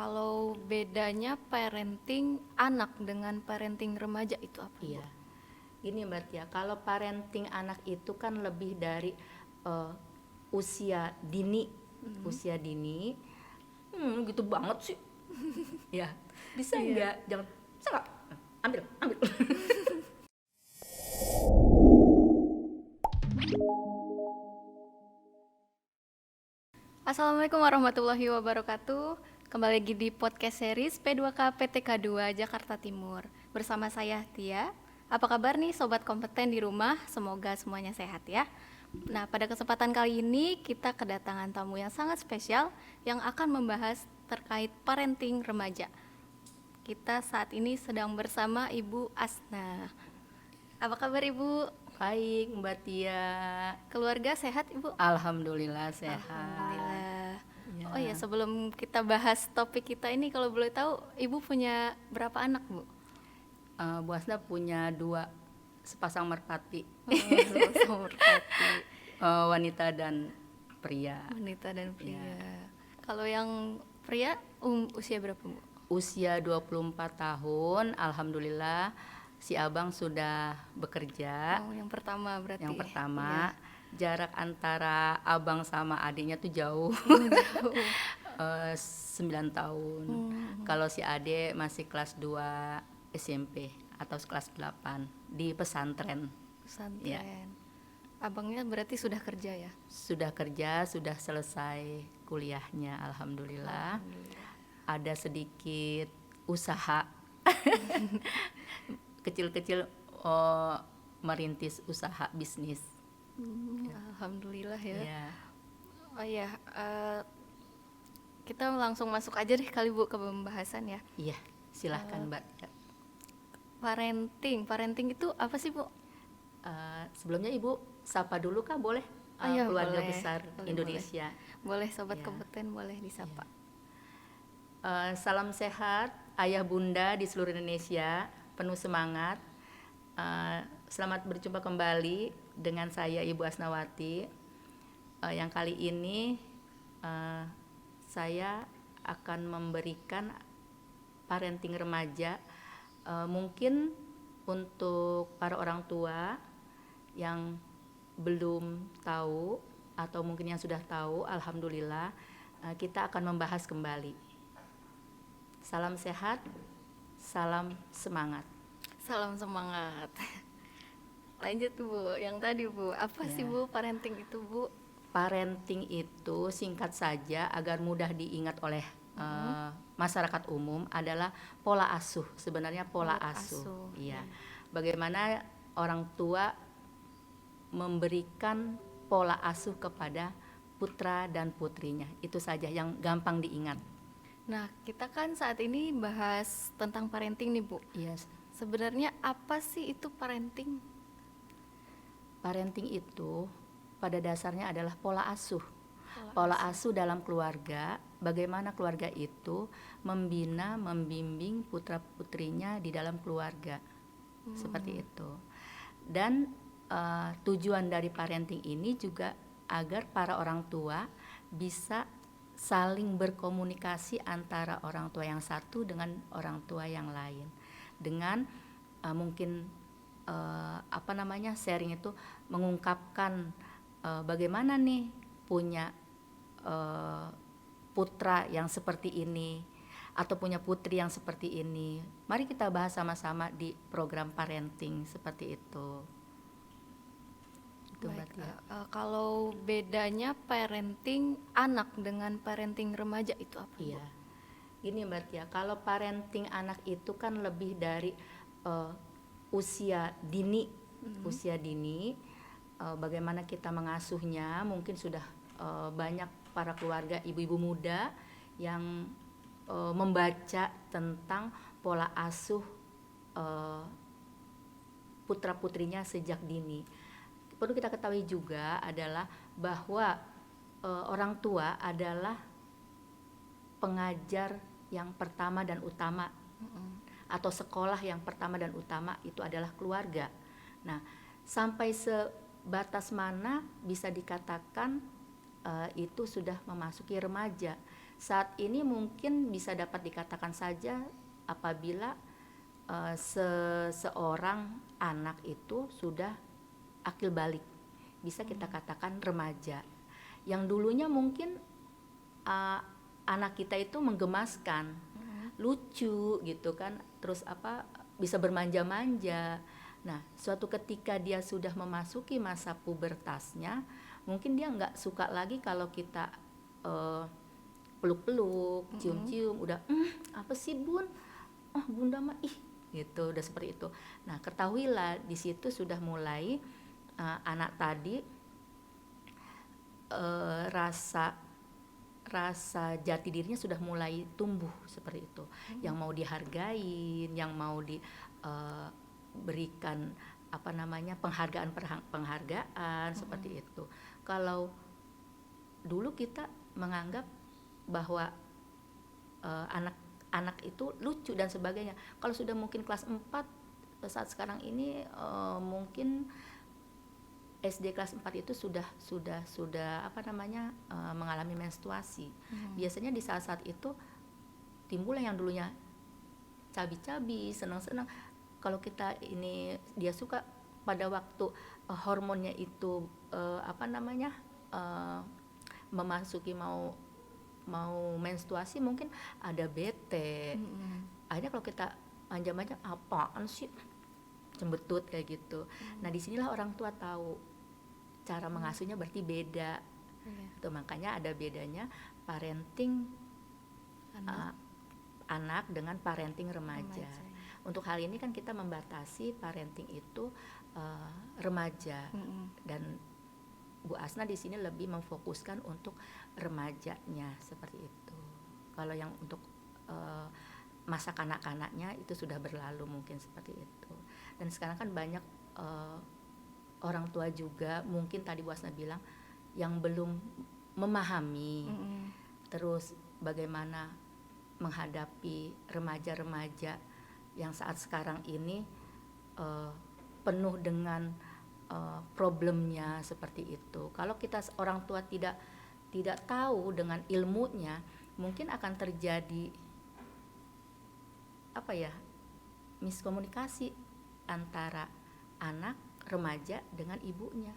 Kalau bedanya parenting anak dengan parenting remaja itu apa, Bu? Iya, gini Mbak Tia, kalau parenting anak itu kan lebih dari eh, usia dini, usia dini. Gitu banget sih. Ya, bisa Iya. nggak? Jangan, bisa nggak? Ambil, ambil. Assalamualaikum warahmatullahi wabarakatuh. Kembali lagi di podcast series P2K PTK2 Jakarta Timur. Bersama saya Tia. Apa kabar nih sobat kompeten di rumah? Semoga semuanya sehat ya. Nah, pada kesempatan kali ini kita kedatangan tamu yang sangat spesial yang akan membahas terkait parenting remaja. Kita saat ini sedang bersama Ibu Asna. Apa kabar Ibu? Baik Mbak Tia, Keluarga sehat Ibu? alhamdulillah sehat. Alhamdulillah. Ya. Oh ya, sebelum kita bahas topik kita ini, kalau boleh tahu, Ibu punya berapa anak, Bu? Bu Asna punya dua sepasang merpati, Sama merpati, wanita dan pria. wanita dan pria. Ya. Kalau yang pria, usia berapa, Bu? Usia 24 tahun, alhamdulillah si abang sudah bekerja. Oh, yang pertama berarti. Yang pertama, jarak antara abang sama adiknya tuh jauh. Jauh. 9 tahun. Kalau si adik masih kelas 2 SMP atau kelas 8 di pesantren. Pesantren. Ya. Abangnya berarti sudah kerja ya? Sudah kerja, sudah selesai kuliahnya, alhamdulillah. Ada sedikit usaha kecil-kecil, merintis usaha bisnis. Alhamdulillah ya. Ya. Oh ya, kita langsung masuk aja deh kali Bu ke pembahasan ya. Iya, silahkan Mbak. Parenting itu apa sih Bu? Sebelumnya Ibu sapa dulu kah, boleh? Oh iya, Keluarga boleh. besar Boleh, Indonesia. Boleh sobat Ya. kompeten boleh disapa. Salam sehat ayah bunda di seluruh Indonesia, penuh semangat. Selamat berjumpa kembali dengan saya Ibu Asnawati. Yang kali ini saya akan memberikan parenting remaja, mungkin untuk para orang tua yang belum tahu atau mungkin yang sudah tahu, alhamdulillah kita akan membahas kembali. Salam sehat, salam semangat. Salam semangat. Lanjut Bu, yang tadi Bu, apa sih Ya. Bu parenting itu Bu? Parenting itu singkat saja agar mudah diingat oleh masyarakat umum adalah pola asuh. Sebenarnya pola Pola asuh. asuh, Iya. Bagaimana orang tua memberikan pola asuh kepada putra dan putrinya. Itu saja yang gampang diingat. Nah, kita kan saat ini bahas tentang parenting nih Bu. Iya. Sebenarnya apa sih itu parenting? Parenting itu pada dasarnya adalah pola asuh. Pola asuh dalam keluarga, bagaimana keluarga itu membina, membimbing putra-putrinya di dalam keluarga. Seperti itu. Dan tujuan dari parenting ini juga agar para orang tua bisa saling berkomunikasi antara orang tua yang satu dengan orang tua yang lain. Dengan mungkin sharing itu mengungkapkan bagaimana nih punya putra yang seperti ini atau punya putri yang seperti ini. Mari kita bahas sama-sama di program parenting seperti itu. Itu Mbak Baik, Tia. kalau bedanya parenting anak dengan parenting remaja itu apa? Iya. Gini Mbak Tia, kalau parenting anak itu kan lebih dari usia dini. Usia dini, bagaimana kita mengasuhnya, mungkin sudah banyak para keluarga ibu-ibu muda yang membaca tentang pola asuh putra-putrinya sejak dini. Perlu kita ketahui juga adalah bahwa orang tua adalah pengajar yang pertama dan utama, atau sekolah yang pertama dan utama itu adalah keluarga. Nah, sampai sebatas mana bisa dikatakan itu sudah memasuki remaja? saat ini mungkin bisa dapat dikatakan saja apabila seorang anak itu sudah akil balik, bisa kita katakan remaja. Yang dulunya mungkin anak kita itu menggemaskan, lucu gitu kan, terus bisa bermanja-manja. Nah, suatu ketika dia sudah memasuki masa pubertasnya, mungkin dia nggak suka lagi kalau kita peluk-peluk, cium-cium, udah apa sih bun, oh bunda mah ih gitu, udah seperti itu. Nah, ketahuilah di situ sudah mulai anak tadi rasa jati dirinya sudah mulai tumbuh seperti itu, yang mau dihargain, yang mau diberikan penghargaan seperti itu. Kalau dulu kita menganggap bahwa anak itu lucu dan sebagainya. Kalau sudah mungkin kelas 4 saat sekarang ini mungkin SD kelas 4 itu sudah mengalami menstruasi. Biasanya di saat-saat itu timbul yang dulunya cabi-cabi, senang-senang. Kalau kita ini dia suka pada waktu hormonnya itu memasuki mau menstruasi, mungkin ada bete. Akhirnya kalau kita manja-manja, apaan sih, cembetut kayak gitu. Nah, disinilah orang tua tahu cara mengasuhnya berarti beda. Tuh, makanya ada bedanya parenting anak dengan parenting remaja. Untuk hal ini kan kita membatasi parenting itu remaja, dan Bu Asna di sini lebih memfokuskan untuk remajanya seperti itu. Kalau yang untuk masa kanak-kanaknya itu sudah berlalu mungkin seperti itu. Dan sekarang kan banyak orang tua juga, mungkin tadi Bu Asna bilang, yang belum memahami terus bagaimana menghadapi remaja-remaja yang saat sekarang ini penuh dengan problemnya seperti itu. Kalau kita orang tua tidak tahu dengan ilmunya, mungkin akan terjadi miskomunikasi antara anak remaja dengan ibunya.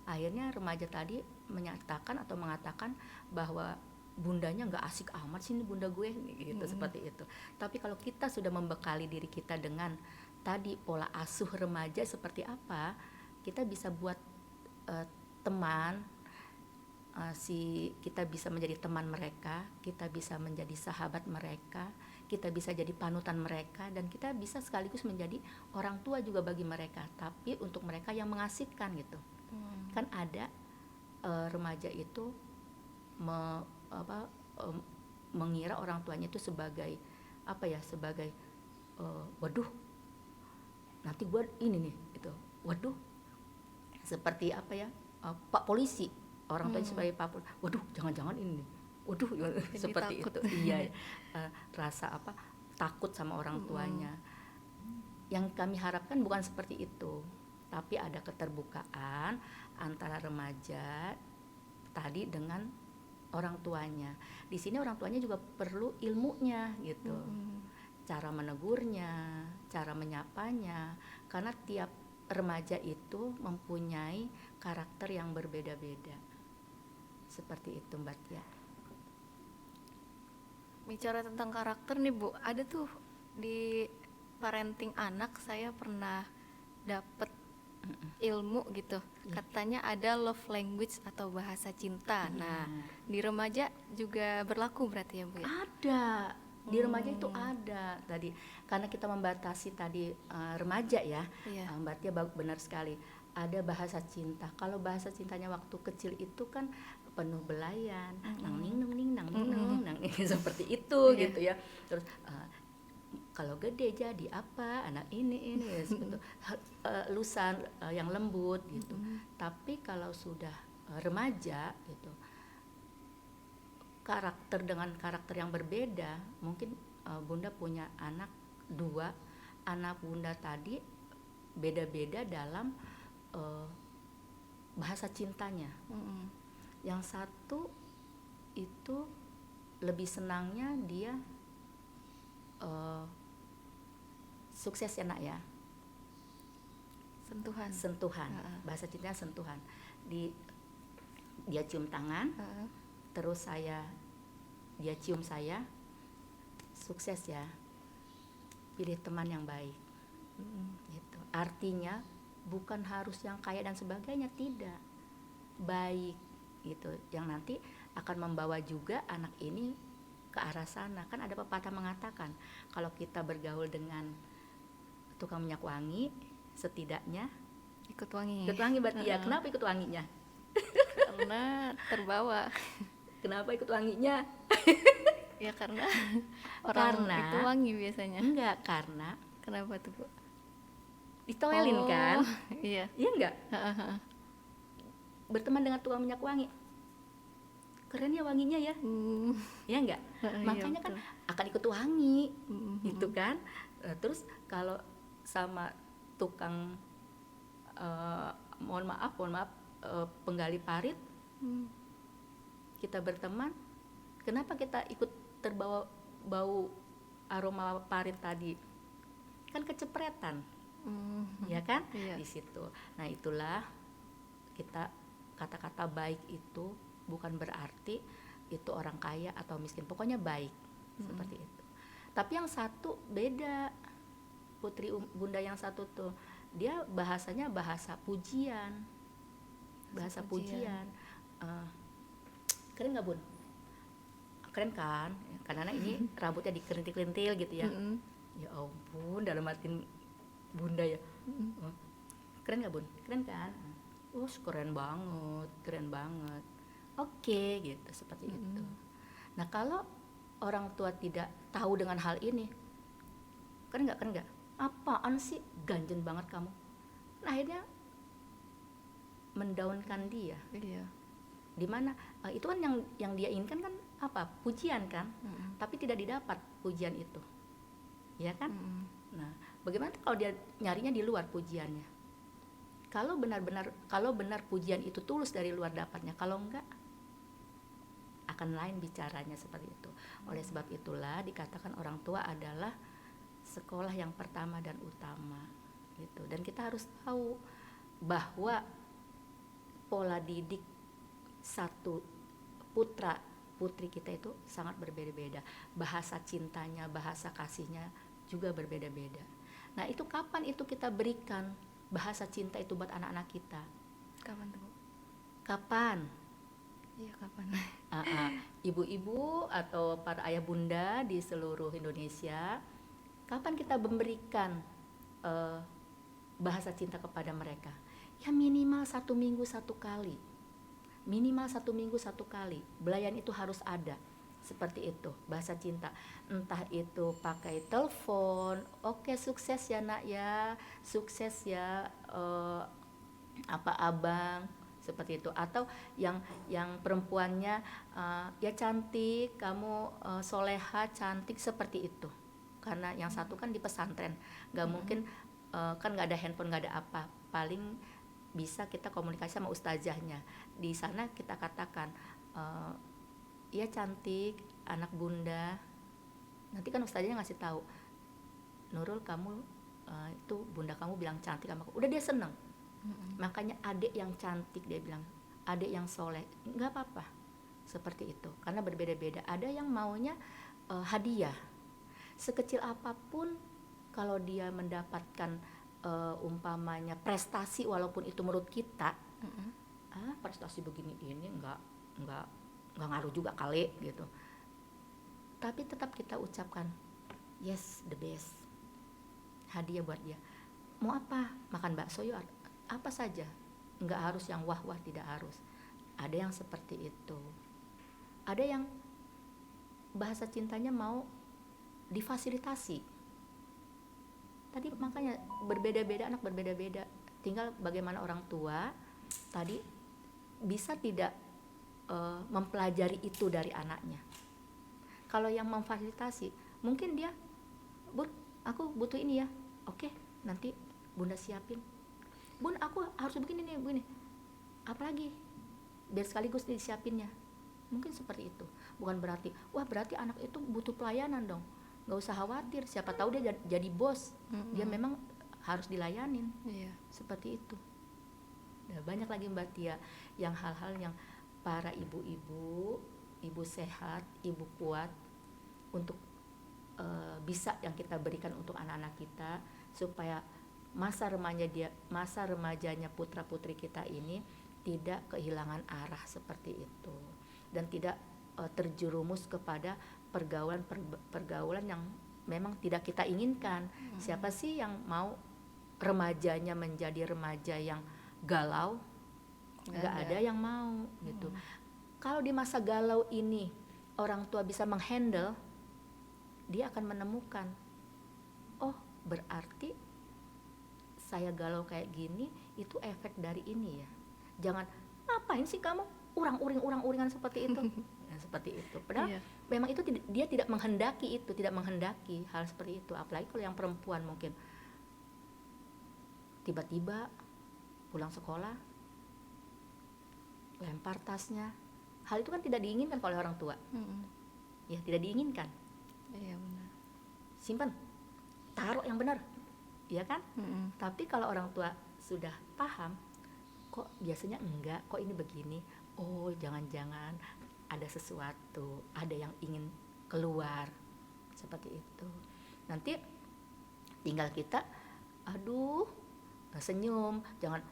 Akhirnya remaja tadi menyatakan atau mengatakan bahwa bundanya nggak asik amat sih, ini bunda gue gitu, seperti itu. Tapi kalau kita sudah membekali diri kita dengan tadi pola asuh remaja seperti apa, kita bisa buat teman, kita bisa menjadi teman mereka, kita bisa menjadi sahabat mereka, kita bisa jadi panutan mereka, dan kita bisa sekaligus menjadi orang tua juga bagi mereka, tapi untuk mereka yang mengasihkan gitu. Kan ada remaja itu mengira orang tuanya itu sebagai sebagai waduh, nanti gue ini nih gitu, waduh, seperti Pak polisi, orang tuanya sebagai Pak polisi, waduh jangan-jangan ini nih, waduh seperti takut. Itu iya, rasa takut sama orang tuanya. Yang kami harapkan bukan seperti itu, tapi ada keterbukaan antara remaja tadi dengan orang tuanya. Di sini orang tuanya juga perlu ilmunya gitu, cara menegurnya, cara menyapanya, karena tiap remaja itu mempunyai karakter yang berbeda-beda. Seperti itu Mbak Tia. Bicara tentang karakter nih Bu, ada tuh di parenting anak saya pernah dapet ilmu gitu, katanya ada love language atau bahasa cinta. Nah, di remaja juga berlaku berarti ya Bu ya? Ada, di remaja itu ada tadi, karena kita membatasi tadi remaja ya. Mbak Tia benar sekali, ada bahasa cinta. Kalau bahasa cintanya waktu kecil itu kan penuh belayan, nang ning nang seperti itu gitu ya. Terus kalau gede jadi apa, anak ini seperti lusan yang lembut gitu. Tapi kalau sudah remaja gitu, karakter dengan karakter yang berbeda. Mungkin Bunda punya anak 2, anak Bunda tadi beda-beda dalam bahasa cintanya. Yang satu itu lebih senangnya dia sukses ya nak ya, sentuhan. Bahasa cintanya sentuhan. Dia cium tangan, terus dia cium saya, sukses ya, pilih teman yang baik. Gitu. Artinya bukan harus yang kaya dan sebagainya, tidak, baik gitu, yang nanti akan membawa juga anak ini ke arah sana. Kan ada pepatah mengatakan kalau kita bergaul dengan tukang minyak wangi, setidaknya Ikut wangi. berarti ya. Kenapa ikut wanginya? Karena terbawa. Kenapa ikut wanginya? Ya karena orang Karena itu wangi biasanya. Enggak, karena Kenapa tuh, Bu? ditoelin kan? Iya. Iya enggak? Berteman dengan tukang minyak wangi, keren ya wanginya ya, ya enggak? Makanya kan akan ikut wangi, gitu kan? Terus kalau sama tukang mohon maaf penggali parit, kita berteman, kenapa kita ikut terbawa bau aroma parit tadi? Kan kecepretan, ya kan? Iya. Di situ. Nah itulah kita, kata-kata baik itu bukan berarti itu orang kaya atau miskin, pokoknya baik, seperti itu. Tapi yang satu beda, Putri Bunda, yang satu tuh dia bahasanya bahasa pujian, keren nggak Bun? Keren kan? Karena ini rambutnya dikerintil-kerintil gitu ya. Ya ampun, dalam hati Bunda ya. Keren nggak Bun? Keren kan? Keren banget. Oke, gitu, seperti itu. Nah kalau orang tua tidak tahu dengan hal ini, keren nggak? Apaan sih, ganjen banget kamu? Nah akhirnya mendaunkan dia. Iya. Dimana itu kan yang dia inginkan kan apa? Pujian kan? Tapi tidak didapat pujian itu, ya kan? Nah bagaimana kalau dia nyarinya di luar pujiannya? Kalau benar pujian itu tulus dari luar dapatnya, kalau enggak akan lain bicaranya, seperti itu. Oleh sebab itulah dikatakan orang tua adalah sekolah yang pertama dan utama, gitu. Dan kita harus tahu bahwa pola didik satu putra putri kita itu sangat berbeda-beda, bahasa cintanya, bahasa kasihnya juga berbeda-beda. Nah itu kapan itu kita berikan bahasa cinta itu buat anak-anak kita? Kapan tuh, Bu? Kapan? Iya, kapan? Ibu-ibu atau para ayah bunda di seluruh Indonesia, kapan kita memberikan bahasa cinta kepada mereka? Ya minimal 1 minggu 1 kali. Minimal 1 minggu 1 kali. Belayan itu harus ada. Seperti itu, bahasa cinta. Entah itu pakai telepon, oke, sukses ya nak ya, sukses ya abang, seperti itu. Atau yang perempuannya ya cantik, kamu soleha, cantik, seperti itu. Karena yang satu kan di pesantren, nggak mungkin kan nggak ada handphone, nggak ada apa, paling bisa kita komunikasi sama ustazahnya. Di sana kita katakan ya cantik anak bunda, nanti kan ustazahnya ngasih tahu, Nurul kamu itu bunda kamu bilang cantik sama aku, udah dia seneng. Makanya adik yang cantik, dia bilang adik yang soleh, nggak apa-apa, seperti itu. Karena berbeda-beda, ada yang maunya hadiah sekecil apapun. Kalau dia mendapatkan umpamanya prestasi, walaupun itu menurut kita prestasi begini ini nggak ngaruh juga kali gitu, tapi tetap kita ucapkan yes, the best, hadiah buat dia. Mau apa? Makan bakso yuk, apa saja, nggak harus yang wah-wah, tidak harus. Ada yang seperti itu, ada yang bahasa cintanya mau difasilitasi. Tadi makanya berbeda-beda, anak berbeda-beda, tinggal bagaimana orang tua tadi bisa tidak mempelajari itu dari anaknya. Kalau yang memfasilitasi, mungkin dia, Bun, aku butuh ini ya, oke, nanti bunda siapin. Bun, aku harus begini nih, begini, apalagi biar sekaligus disiapinnya. Mungkin seperti itu. Bukan berarti, wah berarti anak itu butuh pelayanan dong. Nggak usah khawatir, siapa tahu dia jadi bos. Dia memang harus dilayanin. Iya. Seperti itu. Nah, banyak lagi Mbak Tia yang hal-hal yang para ibu-ibu, ibu sehat, ibu kuat untuk bisa yang kita berikan untuk anak-anak kita supaya masa remajanya putra-putri kita ini tidak kehilangan arah seperti itu dan tidak terjerumus kepada pergaulan yang memang tidak kita inginkan. Siapa sih yang mau remajanya menjadi remaja yang galau? Nggak ada yang mau gitu. Kalau di masa galau ini orang tua bisa menghandle, dia akan menemukan, oh berarti saya galau kayak gini itu efek dari ini ya. Jangan ngapain sih kamu urang-uringan seperti itu. Nah, seperti itu. Padahal memang itu dia tidak menghendaki hal seperti itu. Apalagi kalau yang perempuan mungkin tiba-tiba pulang sekolah lempar tasnya. Hal itu kan tidak diinginkan oleh orang tua. Ya, tidak diinginkan. Iya benar. Simpan, taruh yang benar, ya kan? Tapi kalau orang tua sudah paham, kok biasanya enggak, kok ini begini, oh jangan-jangan ada sesuatu, ada yang ingin keluar, seperti itu. Nanti tinggal kita, aduh, senyum, jangan,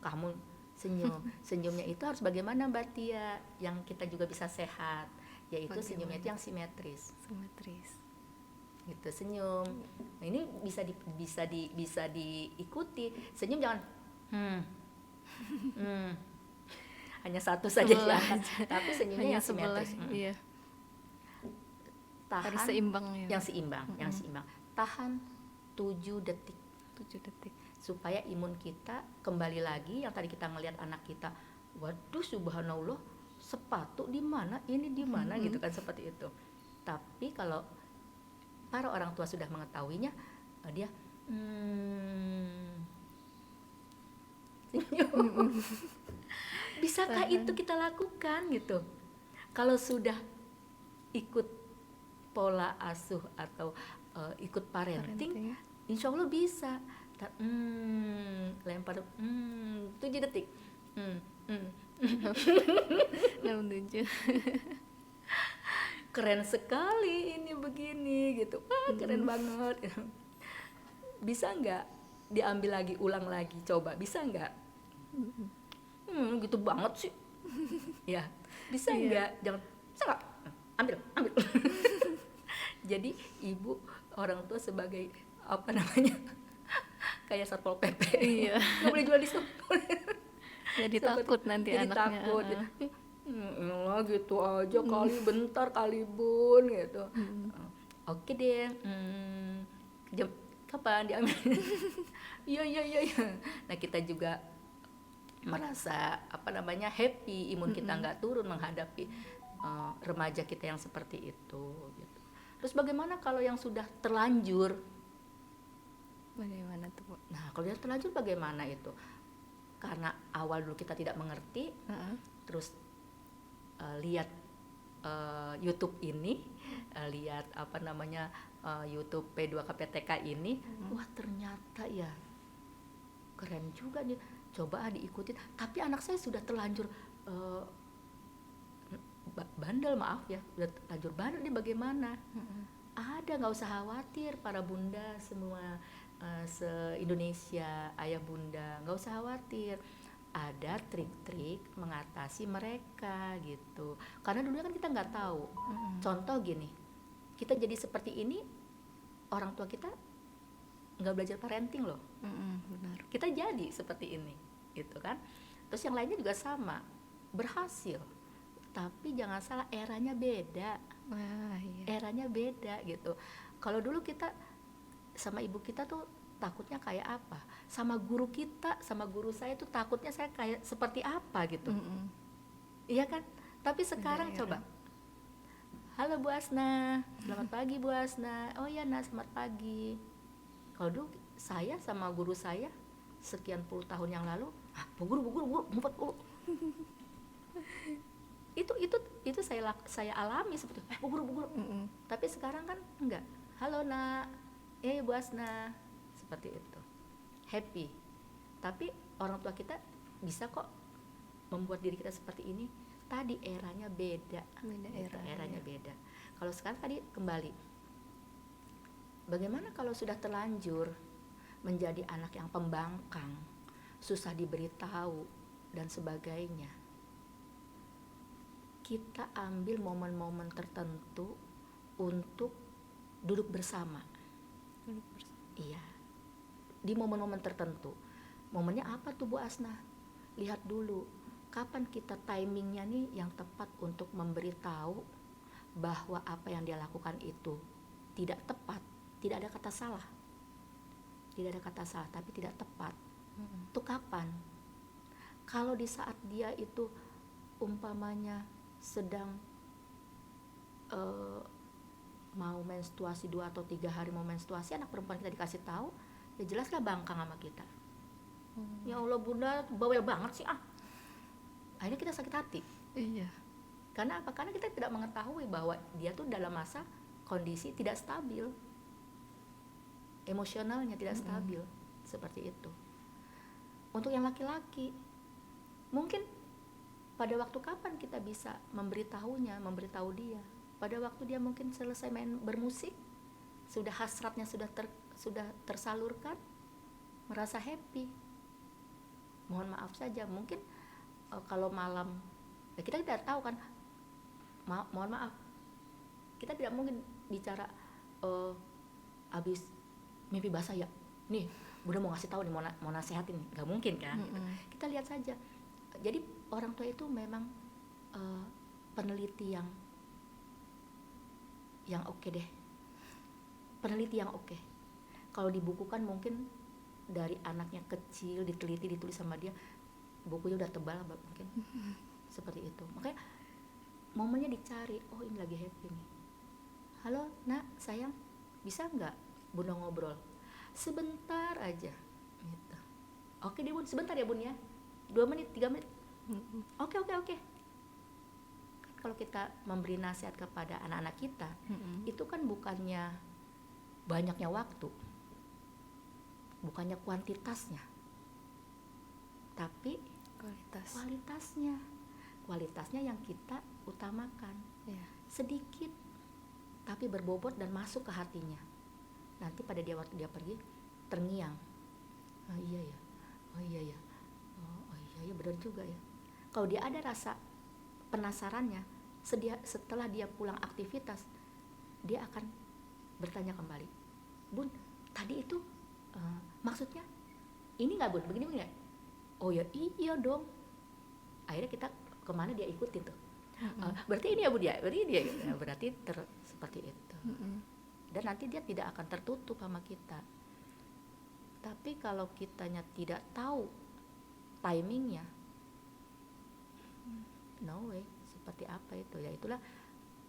kamu senyum. Senyumnya itu harus bagaimana Mbak Tia, yang kita juga bisa sehat, yaitu bagaimana? Senyumnya itu yang simetris. Gitu, senyum. Nah, ini bisa diikuti. Senyum jangan hanya satu saja diangkat, tapi senyumnya yang simetris. Iya. Tahan, harus seimbang ya. Yang seimbang. Tahan 7 detik. Supaya imun kita kembali lagi, yang tadi kita ngelihat anak kita, waduh subhanallah, sepatu di mana, ini di mana gitu kan, seperti itu. Tapi kalau para orang tua sudah mengetahuinya, dia senyum. Bisakah itu kita lakukan gitu? Kalau sudah ikut pola asuh atau ikut parenting, insya Allah bisa. Lempar 7 detik. 6-7. Keren sekali ini begini gitu. Keren banget. Bisa nggak diambil lagi, ulang lagi, coba bisa nggak? Gitu banget sih. Ya, bisa nggak? Jangan, bisa nggak? Ambil. Jadi ibu, orang tua sebagai apa namanya? Kayak satpol pp. Iya. Nggak boleh jual di situ. Jadi takut nanti jadi anaknya. Takut. Gitu aja kali, bentar kali bun gitu. Oke deh. Jam kapan diambil? Iya. Nah, kita juga merasa apa namanya happy, imun kita nggak turun menghadapi remaja kita yang seperti itu gitu. Terus bagaimana kalau yang sudah terlanjur? Bagaimana tuh Bu? Nah, kalau yang terlanjur bagaimana itu? Karena awal dulu kita tidak mengerti, terus lihat YouTube ini, lihat apa namanya YouTube P2KPTK ini, wah ternyata ya keren juga nih, coba diikutin. Tapi anak saya sudah terlanjur bandel, maaf ya, udah terlanjur bandel, nih bagaimana? Ada, nggak usah khawatir para bunda semua se-Indonesia, ayah bunda, nggak usah khawatir. Ada trik-trik mengatasi mereka gitu. Karena dulunya kan kita nggak tahu. Contoh gini, kita jadi seperti ini, orang tua kita nggak belajar parenting loh. Benar. Kita jadi seperti ini, gitu kan. Terus yang lainnya juga sama, berhasil. Tapi jangan salah, eranya beda. Eranya beda gitu. Kalau dulu kita sama ibu kita tuh takutnya kayak apa, sama guru kita, sama guru saya tuh takutnya saya kayak seperti apa gitu. Iya kan? Tapi sekarang coba, halo Bu Asna, selamat pagi Bu Asna. Oh iya Nah, selamat pagi. Kalau dulu saya sama guru saya sekian puluh tahun yang lalu, bu guru ngumpet. Itu saya alami seperti bu guru. Tapi sekarang kan enggak. Halo nak, Bu Asna, seperti itu. Happy. Tapi orang tua kita bisa kok membuat diri kita seperti ini. Tadi eranya beda Beda eranya beda. Kalau sekarang tadi kembali, bagaimana kalau sudah terlanjur menjadi anak yang pembangkang, susah diberitahu dan sebagainya. Kita ambil momen-momen tertentu untuk duduk bersama. Iya, di momen-momen tertentu. Momennya apa tuh Bu Asna? Lihat dulu, kapan kita timingnya nih yang tepat untuk memberitahu bahwa apa yang dia lakukan itu tidak tepat. Tidak ada kata salah. Tidak ada kata salah, tapi tidak tepat. Itu kapan? Kalau di saat dia itu umpamanya sedang mau menstruasi 2 atau 3 hari mau menstruasi, anak perempuan kita dikasih tahu, ya jelaslah bangkang sama kita. Ya Allah bunda, bawel banget sih akhirnya kita sakit hati. Iya. Karena apa? Karena kita tidak mengetahui bahwa dia tuh dalam masa kondisi tidak stabil, emosionalnya tidak stabil, seperti itu. Untuk yang laki-laki, mungkin pada waktu kapan kita bisa memberitahu dia? Pada waktu dia mungkin selesai main bermusik, sudah hasratnya sudah tersalurkan, merasa happy. Mohon maaf saja, mungkin kalau malam, ya kita tidak tahu kan, mohon maaf, kita tidak mungkin bicara abis mimpi basah ya, nih Bunda mau ngasih tahu nih, mau nasihatin, nggak mungkin kan. Kita lihat saja. Jadi orang tua itu memang peneliti yang oke deh, peneliti yang oke. Kalau dibukukan mungkin dari anaknya kecil ditulis sama dia, bukunya udah tebal mungkin. Seperti itu. Makanya momennya dicari. Oh ini lagi happy nih. Halo nak, sayang, bisa nggak Bunda ngobrol sebentar aja gitu. Oke deh Bun, sebentar ya Bun ya, 2 menit 3 menit. Oke. Kalau kita memberi nasihat kepada anak-anak kita, itu kan bukannya banyaknya waktu, bukannya kuantitasnya, tapi kualitasnya yang kita utamakan. Sedikit tapi berbobot dan masuk ke hatinya. Nanti pada waktu dia pergi terngiang, oh iya ya benar juga ya. Kalau dia ada rasa penasarannya, setelah dia pulang aktivitas, dia akan bertanya kembali, Bun, tadi itu maksudnya ini nggak Bun, begini nggak? Oh ya iya dong. Akhirnya kita kemana dia ikutin tuh. Berarti ini ya Bun ya, berarti seperti itu. Dan nanti dia tidak akan tertutup sama kita. Tapi kalau kitanya tidak tahu timingnya, no way. Seperti apa itu? Ya itulah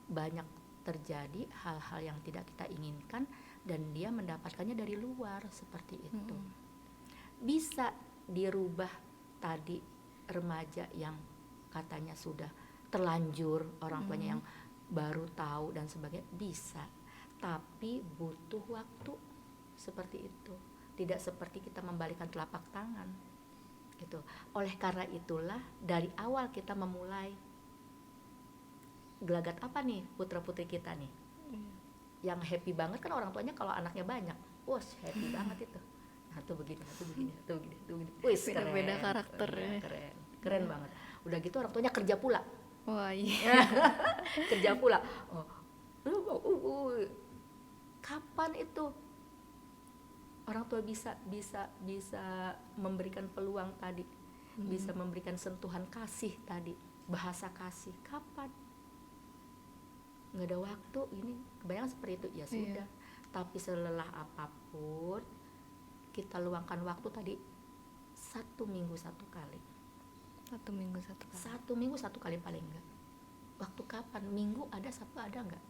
banyak terjadi hal-hal yang tidak kita inginkan dan dia mendapatkannya dari luar, seperti itu. Bisa dirubah tadi remaja yang katanya sudah terlanjur, orang tuanya yang baru tahu dan sebagainya, bisa. Tapi butuh waktu, seperti itu. Tidak seperti kita membalikkan telapak tangan gitu. Oleh karena itulah dari awal kita memulai gelagat apa nih putra putri kita nih. Yang happy banget kan orang tuanya kalau anaknya banyak. Wah, happy banget itu. Nah, tuh begini. Wih, beda karakternya. Keren banget. Udah gitu orang tuanya kerja pula. Wah, iya. Kerja pula. Kapan itu orang tua bisa memberikan peluang tadi, bisa memberikan sentuhan kasih tadi, bahasa kasih? Kapan? Nggak ada waktu. Ini kebayang seperti itu, ya sudah. Tapi selelah apapun kita luangkan waktu tadi 1 minggu 1 kali. 1 minggu 1 kali. 1 minggu 1 kali paling enggak. Waktu kapan? Minggu ada, Sabtu ada enggak?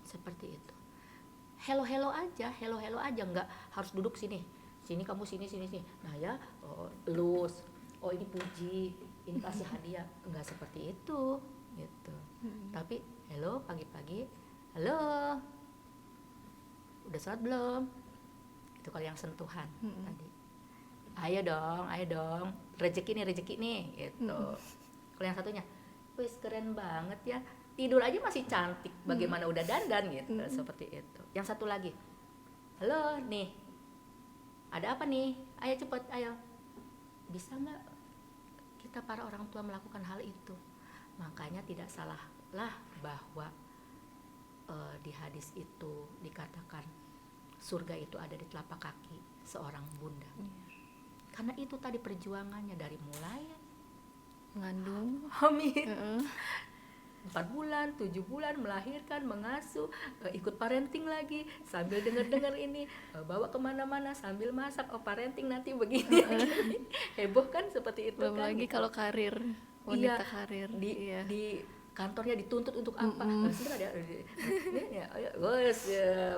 Seperti itu. Hello aja, enggak harus duduk sini kamu sini. Nah ya, lus. Oh ini puji, ini kasih hadiah, enggak seperti itu gitu. Tapi hello pagi-pagi, halo udah sholat belum, itu kalau yang sentuhan tadi, ayo dong rezeki nih gitu. Kalau yang satunya, wis keren banget ya, tidur aja masih cantik, bagaimana udah dandan gitu, seperti itu. Yang satu lagi, halo nih, ada apa nih, ayo cepet ayo. Bisa nggak kita para orang tua melakukan hal itu? Makanya tidak salah lah bahwa di hadis itu dikatakan surga itu ada di telapak kaki seorang bunda. Karena itu tadi perjuangannya dari mulai Mengandung, hamil 4 bulan, 7 bulan, melahirkan, mengasuh, ikut parenting lagi, sambil dengar ini, bawa kemana-mana, sambil masak, parenting nanti begini, heboh kan seperti itu. belum kan lagi gitu. kalau karir, wanita karir. Di kantornya dituntut untuk apa? Sebenarnya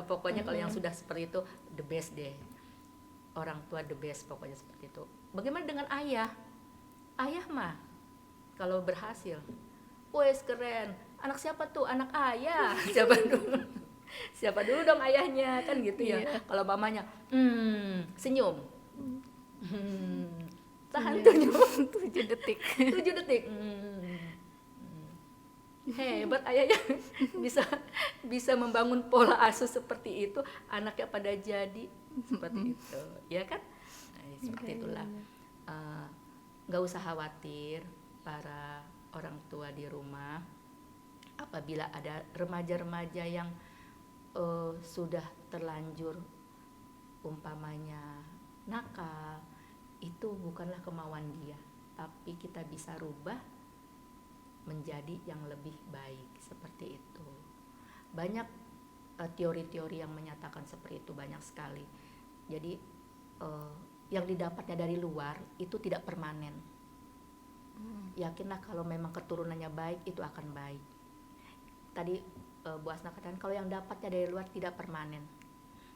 pokoknya kalau yang sudah seperti itu the best deh. Orang tua the best pokoknya seperti itu. Bagaimana dengan ayah? Ayah mah kalau berhasil, wes keren. Anak siapa tuh? Anak ayah. Siapa dulu dong ayahnya, kan gitu ya. Kalau mamanya, senyum. Tahan senyum 7 detik. 7 detik. Hebat ayahnya bisa membangun pola asuh seperti itu, anaknya pada jadi seperti itu, ya kan? Nah, seperti itulah. Nggak usah khawatir para orang tua di rumah, apabila ada remaja-remaja yang sudah terlanjur umpamanya nakal, itu bukanlah kemauan dia, tapi kita bisa rubah menjadi yang lebih baik, seperti itu. Banyak teori-teori yang menyatakan seperti itu, banyak sekali. Jadi yang didapatnya dari luar itu tidak permanen. Yakinlah kalau memang keturunannya baik, itu akan baik. Tadi Bu Asna katakan kalau yang dapatnya dari luar tidak permanen,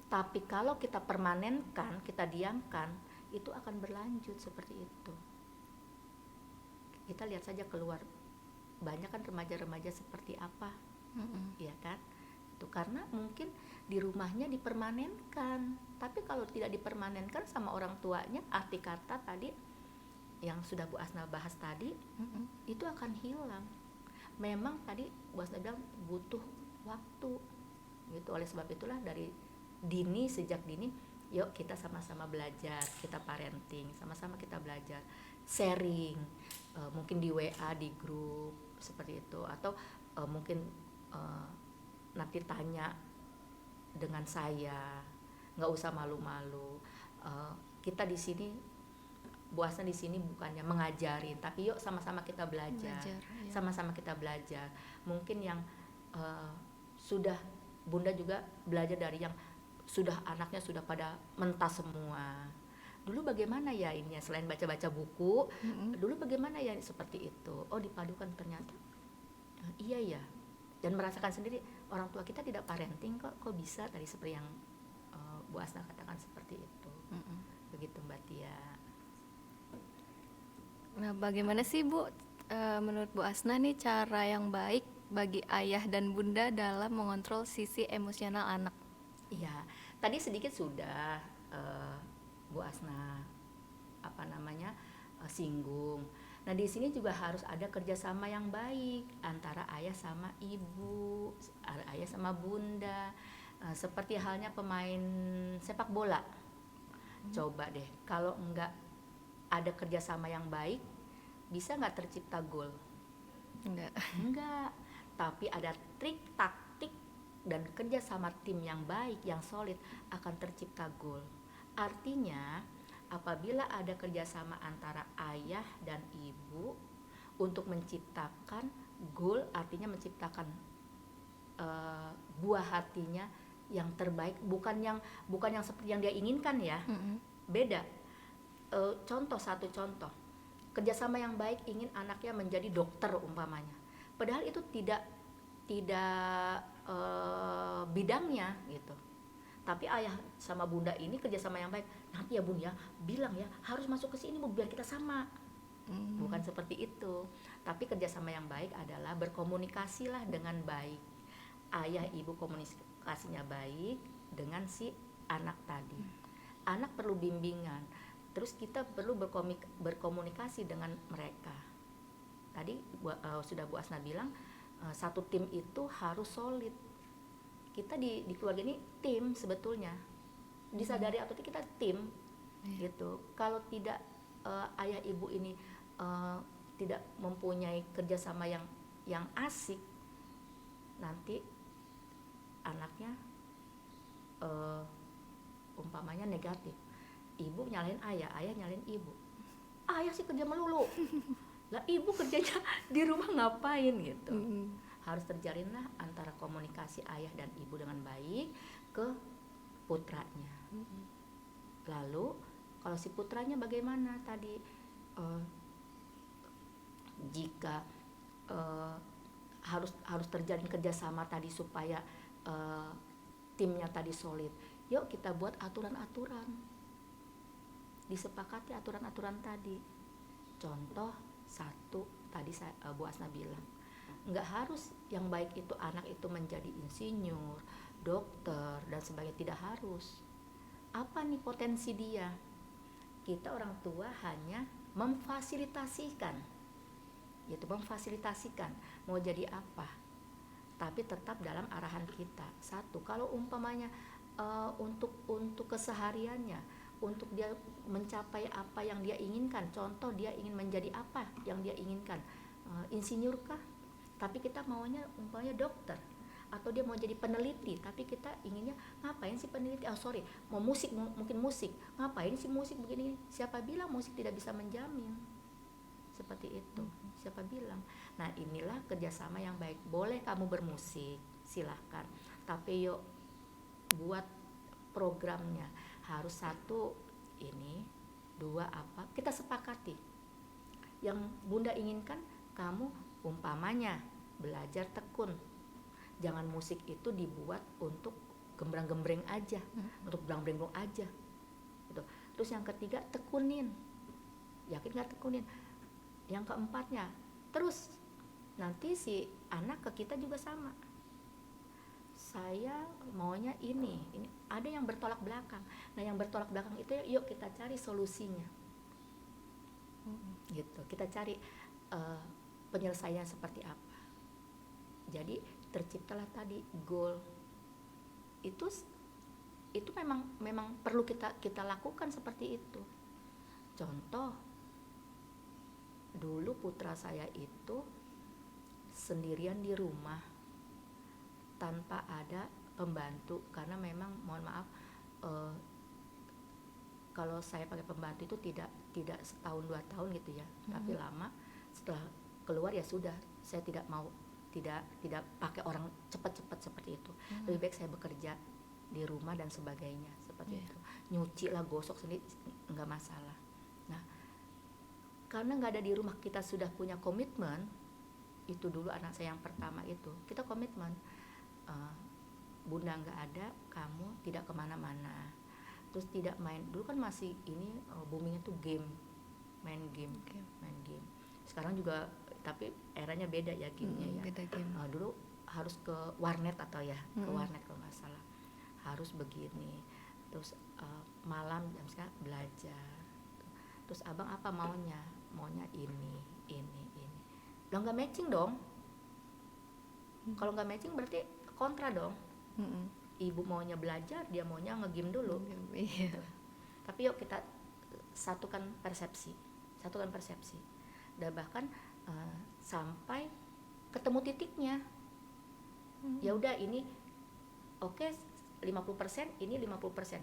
tapi kalau kita permanenkan, kita diamkan, itu akan berlanjut seperti itu. Kita lihat saja keluar, banyak kan remaja-remaja seperti apa, ya kan? Itu karena mungkin di rumahnya dipermanenkan, tapi kalau tidak dipermanenkan sama orang tuanya, arti kata tadi yang sudah Bu Asna bahas tadi, itu akan hilang. Memang tadi Bu Asna bilang butuh waktu, gitu. Oleh sebab itulah dari dini, sejak dini, yuk kita sama-sama belajar, kita parenting, sama-sama kita belajar, sharing, mungkin di WA, di grup seperti itu, atau mungkin nanti tanya dengan saya, nggak usah malu-malu. Kita di sini, Bu Asna di sini bukannya mengajarin, tapi yuk sama-sama kita belajar, sama-sama kita belajar. Mungkin yang sudah Bunda juga belajar dari yang sudah anaknya sudah pada mentas semua. Dulu bagaimana ya ini ya, selain baca-baca buku, dulu bagaimana ya seperti itu. Oh, dipadukan ternyata iya ya. Dan merasakan sendiri, orang tua kita tidak parenting kok bisa tadi seperti yang Bu Asna katakan seperti itu. Begitu Mbak Tia. Nah, bagaimana sih Bu, menurut Bu Asna nih cara yang baik bagi ayah dan bunda dalam mengontrol sisi emosional anak? Iya, tadi sedikit sudah Bu Asna singgung. Nah, di sini juga harus ada kerjasama yang baik antara ayah sama ibu, ayah sama bunda. Seperti halnya pemain sepak bola. Coba deh, kalau enggak ada kerjasama yang baik, bisa nggak tercipta gol? Enggak. Tapi ada trik, taktik, dan kerjasama tim yang baik, yang solid, akan tercipta gol. Artinya, apabila ada kerjasama antara ayah dan ibu untuk menciptakan gol, artinya menciptakan buah hatinya yang terbaik, bukan yang seperti yang dia inginkan ya. Beda. Satu contoh, kerjasama yang baik ingin anaknya menjadi dokter umpamanya, padahal itu tidak bidangnya gitu. Tapi ayah sama bunda ini kerjasama yang baik, nanti ya bun ya, bilang ya harus masuk ke sini bu biar kita sama. bukan seperti itu. Tapi kerjasama yang baik adalah berkomunikasilah dengan baik. Ayah ibu komunikasinya baik dengan si anak tadi. Anak perlu bimbingan, terus kita perlu berkomunikasi dengan mereka. Tadi sudah Bu Asna bilang, satu tim itu harus solid. Kita di keluarga ini tim sebetulnya, disadari atau tidak kita tim gitu. Kalau tidak ayah ibu ini tidak mempunyai kerjasama yang asik, nanti anaknya umpamanya negatif. Ibu nyalain ayah nyalain ibu. Ayah sih kerja melulu, lah ibu kerjanya di rumah ngapain gitu. Harus terjalinlah antara komunikasi ayah dan ibu dengan baik ke putranya. Lalu kalau si putranya bagaimana tadi, jika harus terjalin kerjasama tadi supaya timnya tadi solid, yuk kita buat aturan-aturan, disepakati aturan-aturan tadi. Contoh satu tadi Bu Asna bilang, nggak harus yang baik itu anak itu menjadi insinyur, dokter dan sebagainya, tidak harus. Apa nih potensi dia? Kita orang tua hanya memfasilitasikan, yaitu memfasilitasikan mau jadi apa, tapi tetap dalam arahan kita. Satu, kalau umpamanya untuk kesehariannya, untuk dia mencapai apa yang dia inginkan, contoh dia ingin menjadi apa yang dia inginkan, insinyur kah, tapi kita maunya umpamanya dokter, atau dia mau jadi peneliti tapi kita inginnya ngapain sih peneliti, mau musik, mungkin musik, ngapain sih musik begini, siapa bilang musik tidak bisa menjamin seperti itu, siapa bilang. Nah inilah kerjasama yang baik. Boleh kamu bermusik silahkan, tapi yuk buat programnya harus satu ini, dua apa, kita sepakati. Yang bunda inginkan kamu umpamanya belajar tekun, jangan musik itu dibuat untuk gembrang-gembreng aja, untuk berang-berang aja gitu. Terus yang ketiga, tekunin, yakin nggak tekunin. Yang keempatnya, terus nanti si anak ke kita juga sama, saya maunya ini ada yang bertolak belakang. Nah yang bertolak belakang itu yuk kita cari solusinya, gitu. Kita cari penyelesaiannya seperti apa. Jadi terciptalah tadi goal. Itu memang perlu kita lakukan seperti itu. Contoh, dulu putra saya itu sendirian di rumah tanpa ada pembantu, karena memang mohon maaf, kalau saya pakai pembantu itu tidak setahun 2 tahun gitu ya, tapi lama. Setelah keluar ya sudah, saya tidak mau, tidak pakai orang cepat-cepat seperti itu. Lebih baik saya bekerja di rumah dan sebagainya seperti itu. Nyuci lah, gosok sendiri nggak masalah. Nah karena nggak ada di rumah, kita sudah punya komitmen. Itu dulu anak saya yang pertama itu, kita komitmen, bunda nggak ada, kamu tidak kemana-mana, terus tidak main. Dulu kan masih ini boomingnya tuh game, main game. Sekarang juga, tapi eranya beda ya gamenya ya. Beda game. Dulu harus ke warnet atau ya, ke warnet kalau nggak salah, harus begini. Terus malam jam sekarang belajar. Terus abang apa maunya ini. Lo nggak matching dong. Kalau nggak matching berarti kontra dong. Ibu maunya belajar, dia maunya nge-game dulu. Gitu. Tapi yuk kita satukan persepsi. Dan bahkan sampai ketemu titiknya. Ya udah ini oke, 50%, ini 50%.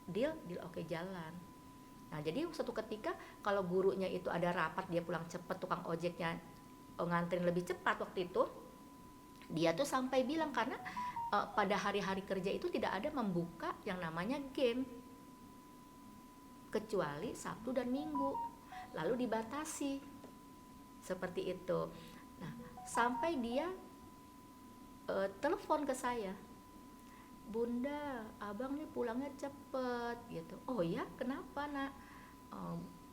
Deal oke, jalan. Nah jadi suatu ketika kalau gurunya itu ada rapat, dia pulang cepat, tukang ojeknya nganterin lebih cepat waktu itu, dia tuh sampai bilang, karena pada hari-hari kerja itu tidak ada membuka yang namanya game, kecuali Sabtu dan Minggu, lalu dibatasi seperti itu. Nah sampai dia telepon ke saya, bunda, abang nih pulangnya cepet gitu. Oh ya, kenapa nak?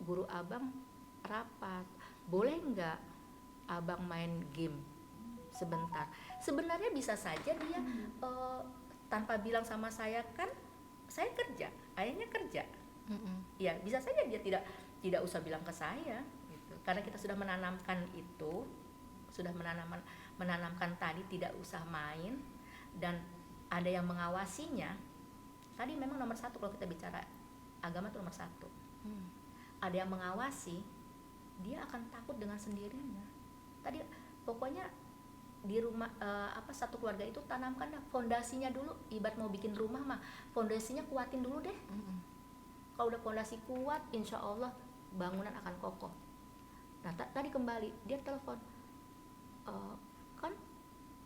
Guru abang rapat, boleh nggak abang main game sebentar. Sebenarnya bisa saja dia tanpa bilang sama saya, kan saya kerja, ayahnya kerja. Ya bisa saja dia tidak usah bilang ke saya gitu. Karena kita sudah menanamkan itu, sudah menanamkan tadi tidak usah main, dan ada yang mengawasinya. Tadi memang nomor satu kalau kita bicara agama itu nomor satu. Ada yang mengawasi, dia akan takut dengan sendirinya. Tadi pokoknya di rumah satu keluarga itu tanamkan fondasinya dulu. Ibarat mau bikin rumah mah fondasinya kuatin dulu deh. Kalau udah fondasi kuat, insya Allah bangunan akan kokoh. Nah tadi kembali dia telepon, kan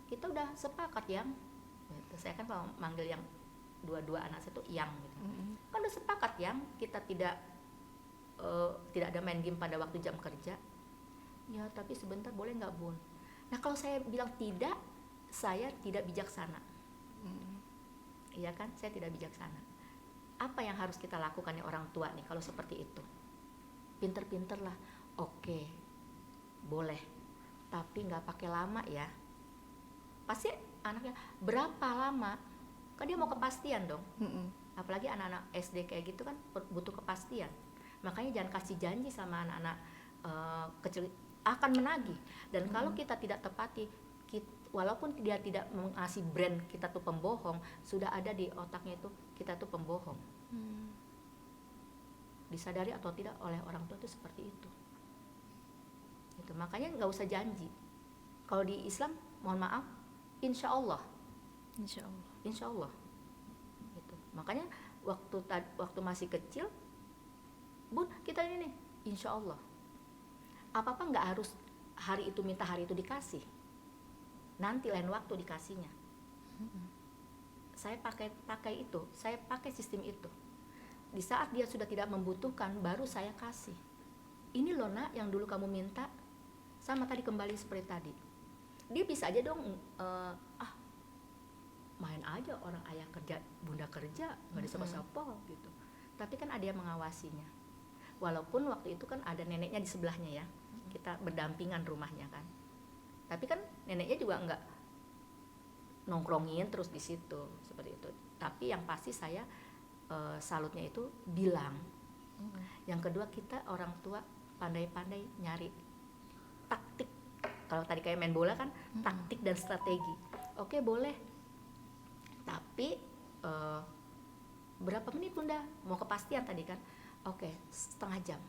kita udah sepakat yang gitu. Saya kan kalau manggil yang dua anak saya tuh yang gitu. Kan udah sepakat yang kita tidak ada main game pada waktu jam kerja. Ya tapi sebentar boleh nggak bun? Nah kalau saya bilang tidak, saya tidak bijaksana. Iya kan, saya tidak bijaksana. Apa yang harus kita lakukan ya orang tua nih kalau seperti itu? Pinter-pinter lah. Oke, boleh, tapi nggak pakai lama ya. Pasti anaknya berapa lama? Kan dia mau kepastian dong. Apalagi anak-anak SD kayak gitu kan butuh kepastian. Makanya jangan kasih janji sama anak-anak kecil, akan menagih. Dan kalau kita tidak tepati, walaupun dia tidak mengasih brand kita tuh pembohong, sudah ada di otaknya itu kita tuh pembohong. Disadari atau tidak oleh orang tua itu seperti itu. Itu makanya nggak usah janji. Kalau di Islam, mohon maaf, insya Allah. Insya Allah. Gitu. Makanya waktu masih kecil, bun kita ini nih, insya Allah. Apa nggak harus hari itu minta hari itu dikasih. Nanti lain waktu dikasihnya. Saya pakai itu, saya pakai sistem itu. Di saat dia sudah tidak membutuhkan, baru saya kasih. Ini loh nak, yang dulu kamu minta. Sama tadi kembali seperti tadi. Dia bisa aja dong, main aja, orang ayah kerja, bunda kerja, nggak disapa-sapa gitu. Tapi kan ada yang mengawasinya. Walaupun waktu itu kan ada neneknya di sebelahnya ya, kita berdampingan rumahnya kan. Tapi kan neneknya juga nggak nongkrongin terus di situ seperti itu. Tapi yang pasti saya salutnya itu bilang. Yang kedua, kita orang tua pandai-pandai nyari taktik. Kalau tadi kayak main bola kan taktik dan strategi. Oke, boleh. Tapi berapa menit bunda? Mau kepastian tadi kan? Oke, setengah jam.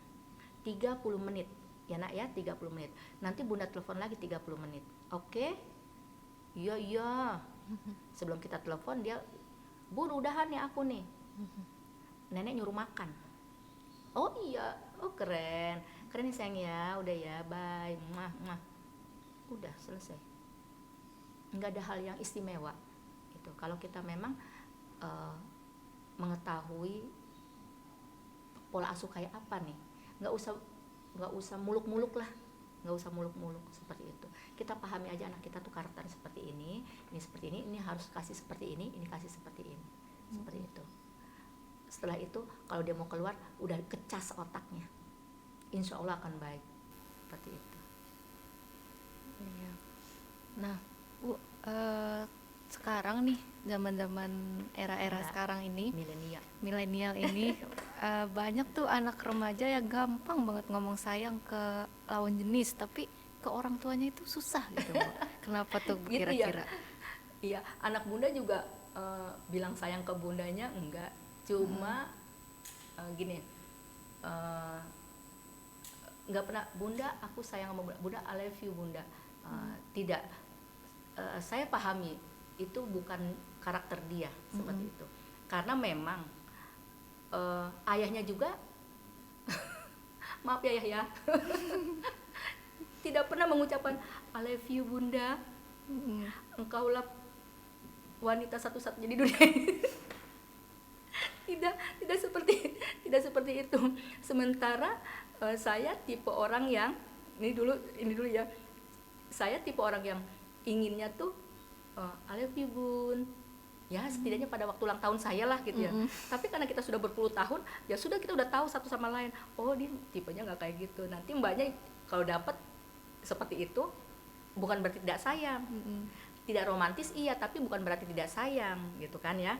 30 menit. Ya nak ya, 30 menit. Nanti bunda telepon lagi 30 menit. Oke? Iya. Sebelum kita telepon dia, bun udahan nih aku nih. Nenek nyuruh makan. Oh iya, oh keren nih sayang ya, udah ya, bye, mah. Udah selesai. Nggak ada hal yang istimewa. Itu kalau kita memang mengetahui pola asuh kayak apa nih, nggak usah muluk-muluk lah, nggak usah muluk-muluk seperti itu. Kita pahami aja anak kita tuh karakternya seperti ini seperti ini harus kasih seperti ini kasih seperti ini, seperti itu. Setelah itu kalau dia mau keluar udah kecas otaknya, insya Allah akan baik, seperti itu. Iya. Nah Bu, sekarang nih zaman era sekarang ini, milenial ini banyak tuh anak remaja yang gampang banget ngomong sayang ke lawan jenis, tapi ke orang tuanya itu susah gitu Bu. Kenapa tuh Gitu kira-kira? Iya, anak bunda juga bilang sayang ke bundanya enggak, cuma gini, nggak pernah bunda aku sayang sama bunda, I love you bunda. Tidak, saya pahami itu bukan karakter dia seperti itu, karena memang ayahnya juga maaf ya ayah ya tidak pernah mengucapkan I love you bunda, engkaulah wanita satu-satunya di dunia. tidak seperti itu. Sementara saya tipe orang yang ini dulu ya, saya tipe orang yang inginnya tuh I love you bun, ya setidaknya pada waktu ulang tahun saya lah gitu ya. Tapi karena kita sudah berpuluh tahun, ya sudah kita udah tahu satu sama lain, oh dia tipenya nggak kayak gitu. Nanti mbaknya kalau dapat seperti itu bukan berarti tidak sayang, tidak romantis iya, tapi bukan berarti tidak sayang gitu kan ya.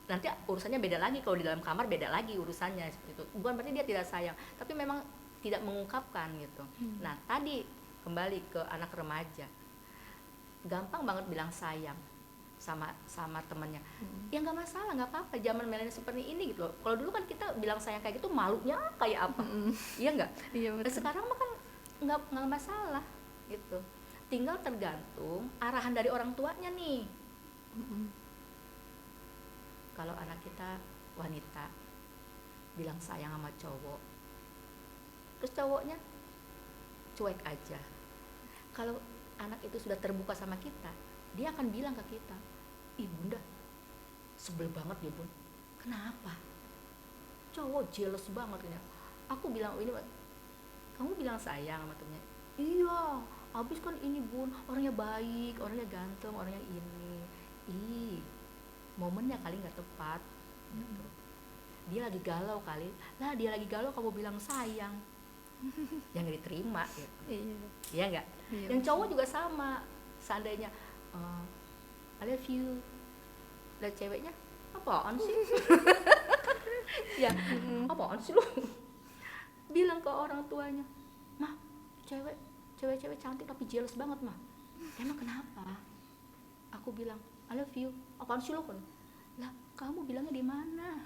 Nanti urusannya beda lagi, kalau di dalam kamar beda lagi urusannya seperti itu. Bukan berarti dia tidak sayang, tapi memang tidak mengungkapkan gitu. Nah tadi kembali ke anak remaja, gampang banget bilang sayang sama temannya. Ya nggak masalah, nggak apa-apa, zaman milenial seperti ini gitu loh. Kalau dulu kan kita bilang sayang kayak gitu malunya kayak apa, iya nggak? Iya betul. Sekarang mah kan nggak masalah gitu. Tinggal tergantung arahan dari orang tuanya nih. Kalau anak kita wanita bilang sayang sama cowok, terus cowoknya cuek aja. Kalau anak itu sudah terbuka sama kita, dia akan bilang ke kita, ih bunda, sebel banget ya bun. Kenapa? Cowok jealous banget ya. Aku bilang ini, kamu bilang sayang sama temennya. Iya, abis kan ini bun, orangnya baik, orangnya ganteng, orangnya ini. Ih, momennya kali nggak tepat. Gitu. Dia lagi galau kali, lah dia lagi galau kamu bilang sayang, yang nggak diterima gitu. Iya nggak? Yang cowok juga sama, seandainya I love you, dan ceweknya apaan sih? Ya apaan sih lu? Bilang ke orang tuanya, mah cewek cantik tapi jealous banget mah. Emang kenapa? Aku bilang I love you, apaan sih lu? Lah kamu bilangnya di mana?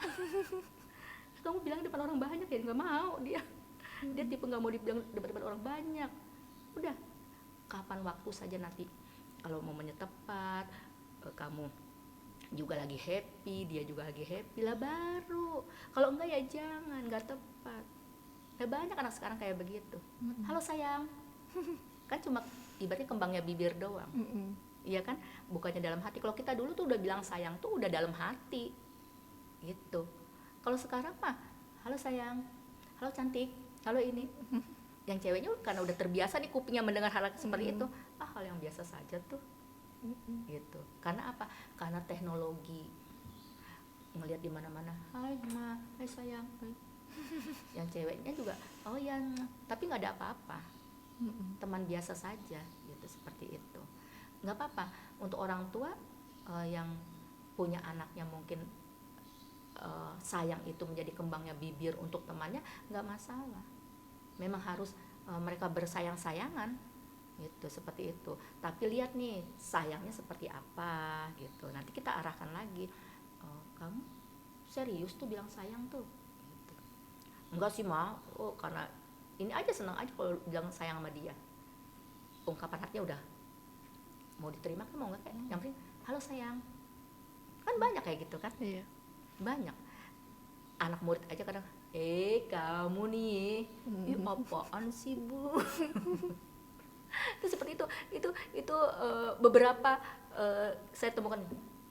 Kamu bilang depan orang banyak ya, nggak mau dia tipe nggak mau dibilang depan orang banyak. Udah, kapan waktu saja nanti kalau momennya tepat, kamu juga lagi happy, dia juga lagi happy lah baru. Kalau enggak ya jangan, nggak tepat. Ya banyak anak sekarang kayak begitu. Halo sayang, kan cuma ibaratnya kembangnya bibir doang. Iya kan, bukannya dalam hati. Kalau kita dulu tuh udah bilang sayang tuh udah dalam hati gitu. Kalau sekarang mah halo sayang, halo cantik, halo ini. Yang ceweknya karena udah terbiasa nih kupingnya mendengar hal seperti itu, hal yang biasa saja tuh gitu. Karena apa? Karena teknologi, ngelihat di mana-mana, hai ma, hai sayang, hai. Yang ceweknya juga oh ya, tapi nggak ada apa-apa, teman biasa saja gitu, seperti itu. Nggak apa-apa untuk orang tua yang punya anaknya mungkin sayang itu menjadi kembangnya bibir untuk temannya, nggak masalah. Memang harus mereka bersayang-sayangan gitu, seperti itu. Tapi lihat nih sayangnya seperti apa gitu. Nanti kita arahkan lagi, kamu serius tuh bilang sayang tuh gitu. Enggak sih ma, karena ini aja, senang aja kalau bilang sayang sama dia. Ungkapan hatinya udah mau diterima kan, mau nggak kayak yang penting halo sayang. Kan banyak kayak gitu kan. Iya. Banyak anak murid aja kadang kamu nih apaan sih bu. Itu seperti itu beberapa saya temukan,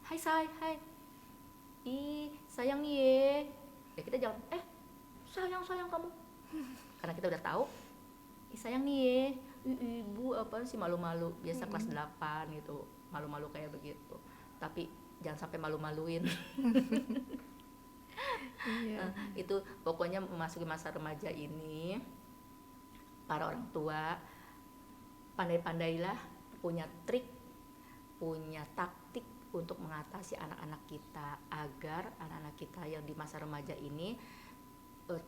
hai say, hai sayang nih ya kita jawab sayang kamu, karena kita udah tahu sayang nih ibu apa sih, malu-malu biasa kelas 8 gitu, malu-malu kayak begitu. Tapi jangan sampai malu-maluin. Iya. Itu pokoknya memasuki masa remaja ini, para orang tua pandai-pandailah punya trik, punya taktik untuk mengatasi anak-anak kita, agar anak-anak kita yang di masa remaja ini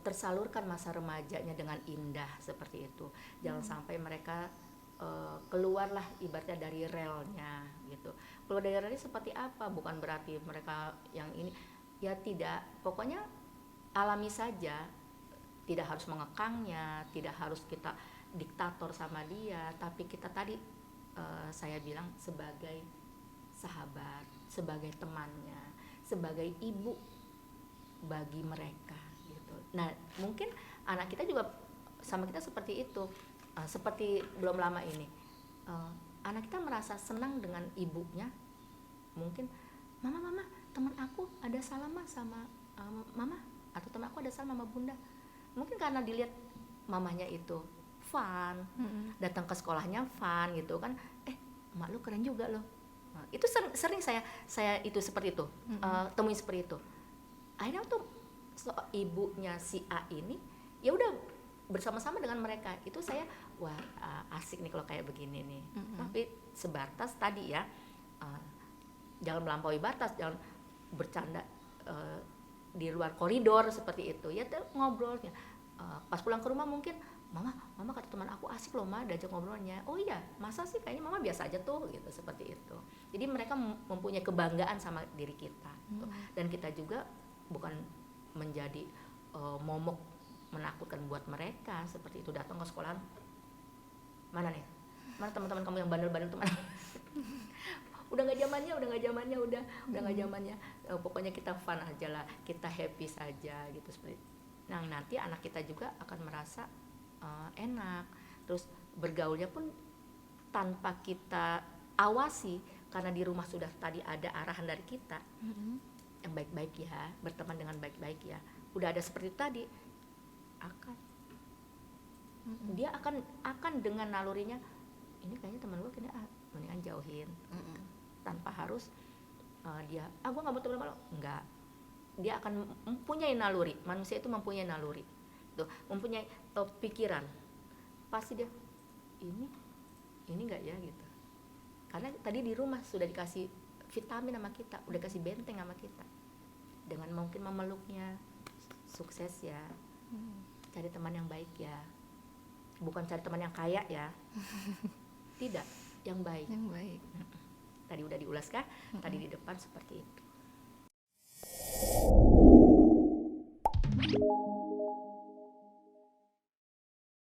tersalurkan masa remajanya dengan indah seperti itu. Jangan sampai mereka keluarlah ibaratnya dari relnya gitu. Keluar dari relnya seperti apa? Bukan berarti mereka yang ini, ya tidak, pokoknya alami saja, tidak harus mengekangnya, tidak harus kita diktator sama dia, tapi kita tadi saya bilang sebagai sahabat, sebagai temannya, sebagai ibu bagi mereka gitu. Nah mungkin anak kita juga sama kita seperti itu. Seperti belum lama ini anak kita merasa senang dengan ibunya, mungkin mama teman aku ada salam sama mama, atau teman aku ada salam sama bunda. Mungkin karena dilihat mamanya itu fun, datang ke sekolahnya fun gitu kan, emak lu keren juga loh, Itu sering saya itu seperti itu, temuin seperti itu. Akhirnya tuh ibunya si A ini ya udah bersama-sama dengan mereka. Itu saya wah asik nih kalau kayak begini nih. Tapi sebatas tadi ya, jangan melampaui batas, jangan bercanda di luar koridor seperti itu ya, ngobrolnya pas pulang ke rumah mungkin mama kata teman aku asik loh diajak ngobrolnya. Oh iya, masa sih, kayaknya mama biasa aja tuh gitu, seperti itu. Jadi mereka mempunyai kebanggaan sama diri kita gitu. Dan kita juga bukan menjadi momok menakutkan buat mereka seperti itu. Datang ke sekolah, mana teman-teman kamu yang bandel-bandel tuh mana? udah nggak zamannya, pokoknya kita fun aja lah, kita happy saja gitu seperti itu. Nah nanti anak kita juga akan merasa enak, terus bergaulnya pun tanpa kita awasi, karena di rumah sudah tadi ada arahan dari kita yang baik-baik ya, berteman dengan baik-baik ya, udah ada seperti tadi, dia akan dengan nalurinya, ini kayaknya teman gue kayaknya mendingan jauhin, tanpa harus dia gue nggak mau teman sama lo, enggak. Dia akan mempunyai naluri, manusia itu mempunyai naluri tuh, mempunyai pikiran, pasti dia ini enggak ya gitu, karena tadi di rumah sudah dikasih vitamin sama kita, udah kasih benteng sama kita, dengan mungkin memeluknya. Sukses ya, cari teman yang baik ya, bukan cari teman yang kaya ya, tidak, yang baik. Tadi udah diulas kan, tadi di depan seperti itu.